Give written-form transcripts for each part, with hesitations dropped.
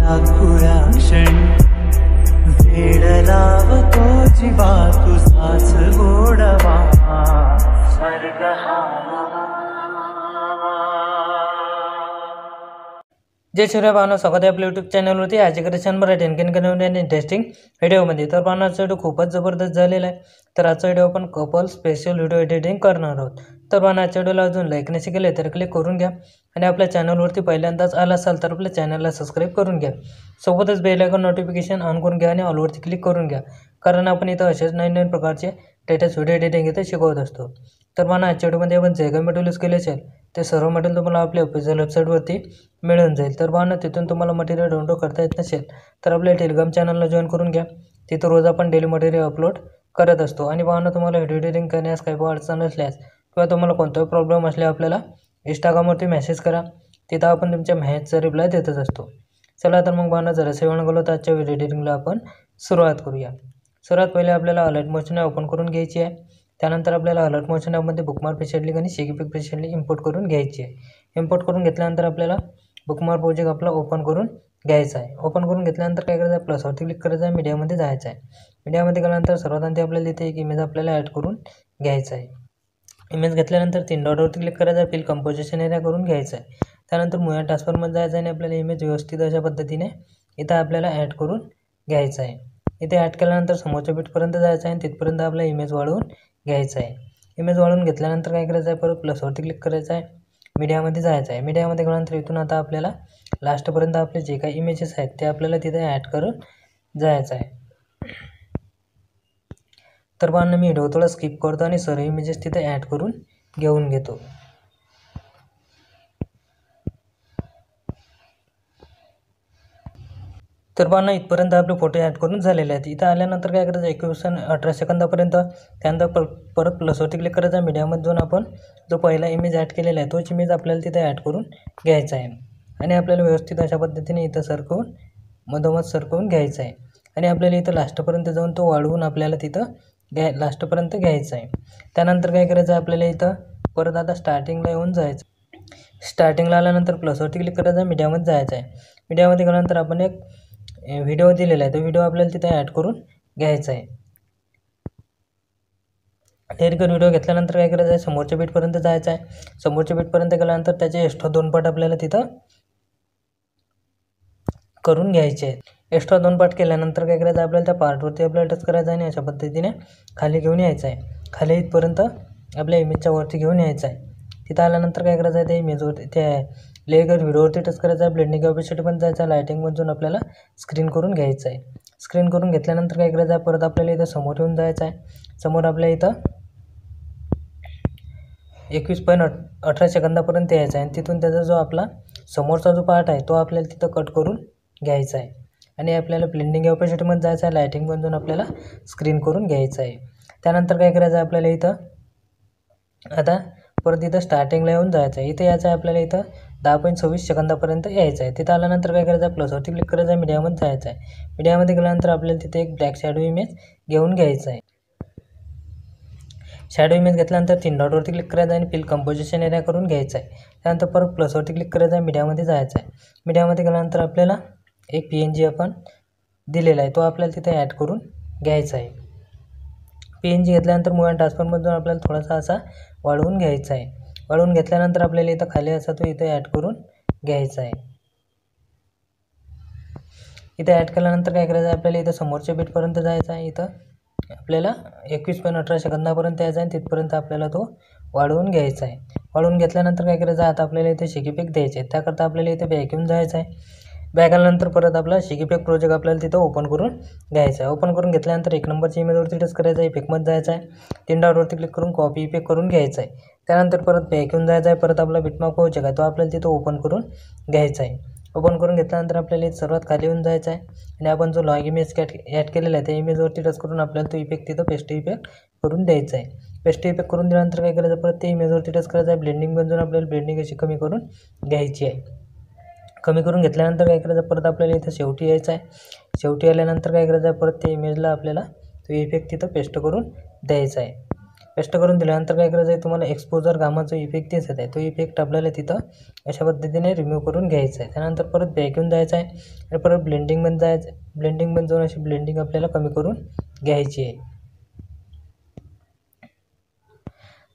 खुळ्या क्षणी वेड लावतो जीवा तुझाच गोडवा स्वर्ग हा। जय श्री भावना, स्वागत आहे आपल्या यूट्यूब चॅनलवरती। आज क्रिएशन मराठी आणखीन नवीन आणि इंटरेस्टिंग व्हिडिओमध्ये। तर भावना आजचा व्हिडिओ खूपच जबरदस्त झालेला आहे। तर आजचा व्हिडिओ आपण कपल स्पेशल व्हिडिओ एडिटिंग करणार आहोत। तर भावना आजच्या व्हिडिओला अजून लाईक नसे केले तर क्लिक करून घ्या आणि आपल्या चॅनलवरती पहिल्यांदाच आला असाल तर आपल्या चॅनलला सबस्क्राईब करून घ्या। सोबतच बेल आयकॉन नोटिफिकेशन ऑन करून घ्या आणि ऑलवरती क्लिक करून घ्या, कारण आपण इथं असेच नवीन प्रकारचे लेटेस्ट व्हिडिओ एडिटिंग इथे शिकवत असतो। तर भावना आजच्या व्हिडिओमध्ये आपण जे काही मटेरियल यूज केले असेल ते सर्व मटेरियल तुम्हाला आपल्या ऑफिशियल वेबसाईटवरती मिळून जाईल। तर भावना तिथून तुम्हाला मटेरियल डाउनलोड करता येत नसेल तर आपल्या टेलिग्राम चॅनलला जॉईन करून घ्या। तिथं रोज आपण डेली मटेरियल अपलोड करत असतो। आणि भावना तुम्हाला व्हिडिओ एडिटिंग करण्यास काही अडचण असल्यास किंवा तुम्हाला कोणताही प्रॉब्लेम असल्यास आपल्याला इंस्टाग्रामवरती मेसेज करा, तिथं आपण तुमच्या मेसेजचा रिप्लाय देतच असतो। चला तर मग भावना जरासे वेळ न घालवता आजच्या व्हिडिओ एडिटिंगला आपण सुरुवात करूया। सर्वात पहिले आपल्याला अलर्ट मोशन ओपन करून घ्यायची आहे। त्यानंतर आपल्याला अलर्ट मोशन ॲपमध्ये बुकमार्क प्रीसेट आणि शेकीपिक प्रीसेट इम्पोर्ट करून घ्यायची आहे। इम्पोर्ट करून घेतल्यानंतर आपल्याला बुकमार्क प्रोजेक्ट आपला ओपन करून घ्यायचा आहे। ओपन करून घेतल्यानंतर काय करायचं आहे, प्लसवरती क्लिक करायचं आहे, मीडियामध्ये जायचं आहे। मीडियामध्ये गेल्यानंतर सर्वात आधी आपल्याला इथे एक इमेज आपल्याला ॲड करून घ्यायचा आहे। इमेज घेतल्यानंतर 3 डॉटवरती क्लिक करायचं आहे, फिल कंपोजिशन एरिया करून घ्यायचं आहे। त्यानंतर मूव्ह ट्रान्सफॉर्ममध्ये जायचं आहे आणि आपल्याला इमेज व्यवस्थित अशा पद्धतीने इथं आपल्याला ॲड करून घ्यायचं आहे। इथे ॲड केल्यानंतर समोरच्या बिटपर्यंत जायचं आहे आणि तिथपर्यंत आपला इमेज वाढवून घ्यायचा आहे। इमेज वाढवून घेतल्यानंतर काय करायचं आहे, परत प्लसवरती क्लिक करायचं आहे, मीडियामध्ये जायचं आहे। मीडियामध्ये गेल्यानंतर इथून आता आपल्याला लास्टपर्यंत आपले जे काही इमेजेस आहेत ते आपल्याला तिथे ॲड करून जायचं आहे। तर भावना मी व्हिडिओ थोडा स्किप करतो आणि सर्व इमेजेस तिथे ॲड करून घेऊन घेतो। तर भावना इथपर्यंत आपले फोटो ॲड करून झालेले आहेत। इथं आल्यानंतर काय करायचं, 21-18 सेकंदापर्यंत त्यानंतर परत प्लसवरती क्लिक करायचं आहे। मीडियामध्ये जाऊन आपण जो पहिला इमेज ॲड केलेला आहे तोच इमेज आपल्याला तिथे ॲड करून घ्यायचा आहे आणि आपल्याला व्यवस्थित अशा पद्धतीने इथं सरकवून मधोमध सरकवून घ्यायचं आहे आणि आपल्याला इथं लास्टपर्यंत जाऊन तो वाढवून आपल्याला तिथं लास्टपर्यंत घ्यायचा आहे। त्यानंतर काय करायचं आहे, आपल्याला इथं परत आता स्टार्टिंगला येऊन जायचं। स्टार्टिंगला आल्यानंतर प्लसवरती क्लिक करायचं आहे, मीडियामध्ये जायचं आहे। मीडियामध्ये गेल्यानंतर आपण एक व्हिडिओ दिलेला आहे, तो व्हिडिओ आपल्याला तिथे ॲड करून घ्यायचा आहे। डायरेक्ट व्हिडिओ घेतल्यानंतर काय करायचं आहे, समोरच्या बीटपर्यंत जायचं आहे। समोरच्या बीटपर्यंत गेल्यानंतर त्याचे एक्स्ट्रा 2 पार्ट आपल्याला तिथं करून घ्यायचे आहेत। एक्स्ट्रा 2 पार्ट केल्यानंतर काय करायचं, आपल्याला त्या पार्टवरती आपल्याला टच करायचं आहे आणि अशा पद्धतीने खाली घेऊन यायचं आहे। खाली इथपर्यंत आपल्या इमेजच्या वरती घेऊन यायचं आहे। तिथं आल्यानंतर काय करायचं आहे, त्या इमेजवरती त्या लेगर व्हिडिओवरती टच करायचं आहे। ब्लेंडिंग कॅपॅसिटी पण जायचं आहे, लायटिंगमधून आपल्याला स्क्रीन करून घ्यायचं आहे। स्क्रीन करून घेतल्यानंतर काय करायचं आहे, परत आपल्याला इथं समोर येऊन जायचं आहे। समोर आपल्या इथं 21.18 सेकंदापर्यंत यायचं आहे आणि तिथून त्याचा जो आपला समोरचा जो पार्ट आहे तो आपल्याला तिथं कट करून घ्यायचा आहे आणि आपल्याला ब्लेंडिंग कॅपॅसिटीमध्ये जायचं आहे, लायटिंगमधून आपल्याला स्क्रीन करून घ्यायचं आहे। त्यानंतर काय करायचं आहे, आपल्याला इथं आता परत इथं स्टार्टिंगला येऊन जायचं आहे। इथं यायचं आहे आपल्याला इथं 10.26 सेकंदापर्यंत यायचं आहे। तिथं आल्यानंतर काय करायचं आहे, प्लसवरती क्लिक करायचं आहे, मीडियामध्ये जायचं आहे। मीडियामध्ये गेल्यानंतर आपल्याला तिथे एक ब्लॅक शॅडो इमेज घेऊन घ्यायचं आहे। शॅडो इमेज घेतल्यानंतर 3 डॉटवरती क्लिक करायचं आहे आणि फिल कंपोजिशन एरिया करून घ्यायचं आहे। त्यानंतर परत प्लसवरती क्लिक करायचं आहे, मीडियामध्ये जायचं आहे। मीडियामध्ये गेल्यानंतर आपल्याला एक PNG आपण दिलेला आहे तो आपल्याला तिथे ॲड करून घ्यायचा आहे। PNG घेतल्यानंतर मूव्ह ट्रान्सफॉर्ममधून आपल्याला थोडासा असा वाढवून घ्यायचा आहे। वाढवून घेतल्यानंतर आपल्याला इथं खाली असा तो इथे ॲड करून घ्यायचा आहे। इथे ॲड केल्यानंतर काय करायचं आहे, आपल्याला इथं समोरच्या बीटपर्यंत जायचं आहे। इथं आपल्याला 21.18 सेकंदापर्यंत यायचं आहे, तिथपर्यंत आपल्याला तो वाढवून घ्यायचा आहे। वाढवून घेतल्यानंतर काय करायचं आहे, आता आपल्याला इथे शेकीपिक द्यायचे आहे। त्याकरता आपल्याला इथे बॅक येऊन जायचं आहे। बॅक आल्यानंतर परत आपला शेकीपिक प्रोजेक्ट आपल्याला तिथं ओपन करून घ्यायचा आहे। ओपन करून घेतल्यानंतर 1 नंबरच्या इमेजवरती टच करायचं आहे, इफेक्टमध्ये जायचं आहे। 3 डॉटवरती क्लिक करून कॉपी इफेक्ट करून घ्यायचा आहे। त्यानंतर परत बॅक येऊन जायचं आहे। परत आपला बिटमार्क प्रोजेक्ट आहे तो आपल्याला तिथं ओपन करून घ्यायचा आहे। ओपन करून घेतल्यानंतर आपल्याला इथे सर्वात खाली येऊन जायचं आहे आणि आपण जो लॉग इमेज ॲड केलेला आहे त्या इमेजवरती टच करून आपल्याला तो इफेक्ट तिथं पेस्ट इफेक्ट करून द्यायचा आहे। पेस्ट इफेक्ट करून दिल्यानंतर काय करायचं, परत त्या इमेजवरती टच करायचं आहे। ब्लेंडिंगमधून आपल्याला ब्लेंडिंग अशी कमी करून घ्यायची आहे। कमी करून घेतल्यानंतर काय करायचं, परत आपल्याला इथं शेवटी यायचं आहे। शेवटी आल्यानंतर काय करायचं आहे, परत त्या इमेजला आपल्याला तो इफेक्ट तिथं पेस्ट करून द्यायचा आहे। पेस्ट करून दिल्यानंतर काय करायचं आहे, तुम्हाला एक्सपोजर गामा जो इफेक्ट दिसत आहे तो इफेक्ट आपल्याला तिथं अशा पद्धतीने रिमूव्ह करून घ्यायचा आहे. त्यानंतर परत बॅक येऊन जायचं आहे आणि परत ब्लेंडिंगमध्ये जायचं. ब्लेंडिंगमध्ये जाऊन अशी ब्लेंडिंग आपल्याला कमी करून घ्यायची आहे.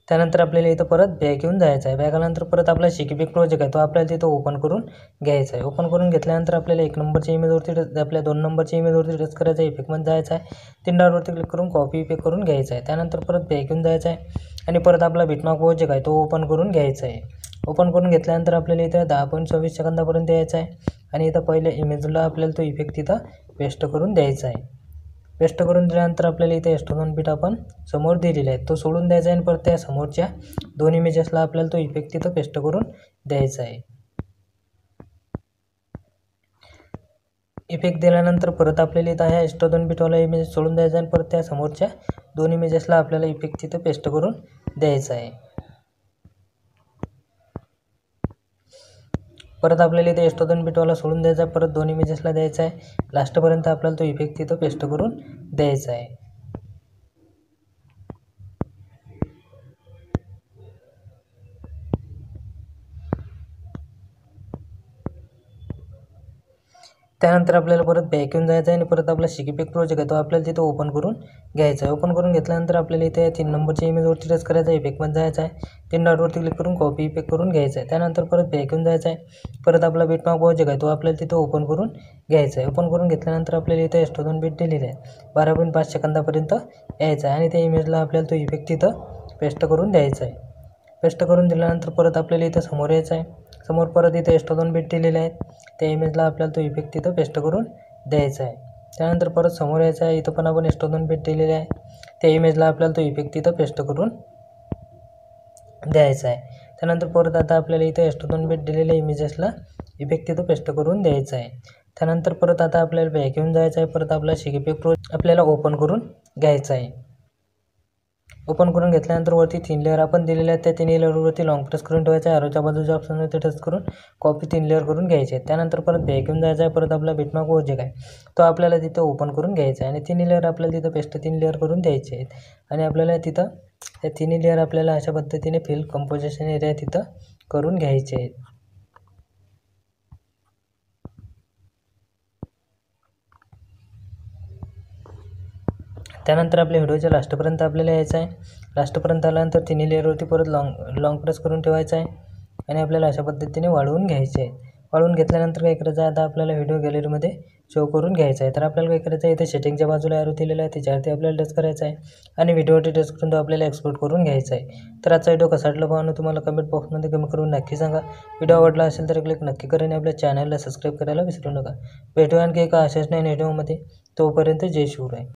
त्यानंतर आपल्याला इथं परत बॅक येऊन जायचं आहे. बॅक आल्यानंतर परत आपला शिकीपिक प्रोजेक्ट आहे तो आपल्याला तिथं ओपन करून घ्यायचा आहे. ओपन करून घेतल्यानंतर आपल्याला 1 नंबरच्या इमेजवरती आपल्या 2 नंबरच्या इमेजवरती टच करायचं आहे. इफेक्टमध्ये जायचं आहे. 3 डॉटवरती क्लिक करून कॉपी इफेक्ट करून घ्यायचा आहे. त्यानंतर परत बॅक येऊन जायचं आहे आणि परत आपला बिटमार्क प्रोजेक्ट आहे तो ओपन करून घ्यायचा आहे. ओपन करून घेतल्यानंतर आपल्याला इथं 10.26 सेकंदापर्यंत यायचं आहे आणि इथं पहिल्या इमेजला आपल्याला तो इफेक्ट तिथं पेस्ट करून द्यायचा आहे. पेस्ट करून दिल्यानंतर आपल्याला इथे एस्टोन बीट आपण समोर दिलेला आहे तो सोडून द्यायचा आहे आणि परत त्या समोरच्या 2 इमेजेसला आपल्याला तो इफेक्ट तिथं पेस्ट करून द्यायचा आहे. इफेक्ट दिल्यानंतर परत आपल्याला इथं ह्या एस्टोन बीटवाला इमेज सोडून द्यायचा आहे आणि परत त्या समोरच्या 2 इमेजेसला आपल्याला इफेक्ट तिथं पेस्ट करून द्यायचा आहे. परत आपल्याला इथे एस्टोन बीटवाला सोडून द्यायचा आहे. परत 2 इमेजेसला द्यायचा आहे. लास्टपर्यंत आपल्याला तो इफेक्ट तिथं पेस्ट करून द्यायचा आहे. त्यानंतर आपल्याला परत बॅक येऊन जायचं आहे आणि परत आपला शिकीपिक प्रोजेक्ट आहे तो आपल्याला तिथं ओपन करून घ्यायचा आहे. ओपन करून घेतल्यानंतर आपल्याला इथे 3 नंबरच्या इमेजवरती टच करायचं आहे. इफेक्टमध्ये जायचं आहे. 3 डॉटवरती क्लिक करून कॉपी इफेक्ट करून घ्यायचं आहे. त्यानंतर परत बॅक येऊन जायचं आहे. परत आपला बिटमार्क प्रोजेक्ट आहे तो आपल्याला तिथं ओपन करून घ्यायचा आहे. ओपन करून घेतल्यानंतर आपल्याला इथे एस्टोन बीट दिलेली आहे 12.5 सेकंदापर्यंत यायचा आहे आणि त्या इमेजला आपल्याला तो इफेक्ट तिथं पेस्ट करून द्यायचा आहे. पेस्ट करून दिल्यानंतर परत आपल्याला इथं समोर यायचं आहे. समोर परत इथे एस्टोन बीट दिलेले आहेत त्या इमेजला आपल्याला तो इफेक्ट तिथं पेस्ट करून द्यायचा आहे. त्यानंतर परत समोर यायचं आहे. इथं पण आपण एस्टोन बीट दिलेले आहे त्या इमेजला आपल्याला तो इफेक्ट तिथं पेस्ट करून द्यायचा आहे. त्यानंतर परत आता आपल्याला इथं एस्टोन बीट दिलेल्या इमेजेसला इफेक्ट तिथं पेस्ट करून द्यायचा आहे. त्यानंतर परत आता आपल्याला बॅक येऊन जायचं आहे. परत आपला शिकीपिक प्रोजेक्ट आपल्याला ओपन करून घ्यायचा आहे. ओपन करून घेतल्यानंतर वरती 3 लेअर आपण दिलेले आहेत त्या 3 लेअरवरती लॉंग प्रेस करून ठेवायचं आहे. आरोच्या बाजूच्या ऑप्शनवरती टच करून कॉपी 3 लेअर करून घ्यायचे आहेत. त्यानंतर परत बॅक येऊन जायचं आहे. परत आपला बिटमार्क प्रोजेक्ट आहे तो आपल्याला तिथं ओपन करून घ्यायचा आहे आणि 3 लेअर आपल्याला तिथं पेस्ट 3 लेअर करून द्यायचे आहेत आणि आपल्याला तिथं त्या 3 लेअर आपल्याला अशा पद्धतीने फिल कंपोजिशन एरिया तिथं करून घ्यायचे आहेत. त्यानंतर आपल्या व्हिडिओच्या लास्टपर्यंत आपल्याला यायचं आहे. लास्टपर्यंत आल्यानंतर 3 लेअरवरती परत लॉंग प्रेस करून ठेवायचं आहे आणि आपल्याला अशा पद्धतीने वाढवून घ्यायचे आहे. वाढवून घेतल्यानंतर काय करायचं आहे, आता आपल्याला व्हिडिओ गॅलरीमध्ये शो करून घ्यायचा आहे. तर आपल्याला काय करायचं आहे, इथे सेटिंगच्या बाजूला एरो दिलेला आहे त्याच्यावरती आपल्याला टच करायचं आहे आणि व्हिडिओवरती टच करून तो आपल्याला एक्सपोर्ट करून घ्यायचा आहे. तर आजचा व्हिडिओ कसा वाटला पाहून तुम्हाला कमेंट बॉक्समध्ये कमेंट करून नक्की सांगा. व्हिडिओ आवडला असेल तर क्लिक नक्की करा आणि आपल्या चॅनलला सबस्क्राईब करायला विसरू नका. भेटूया आणखी एका अशाच नाही व्हिडिओमध्ये. तोपर्यंत जय शिवराय.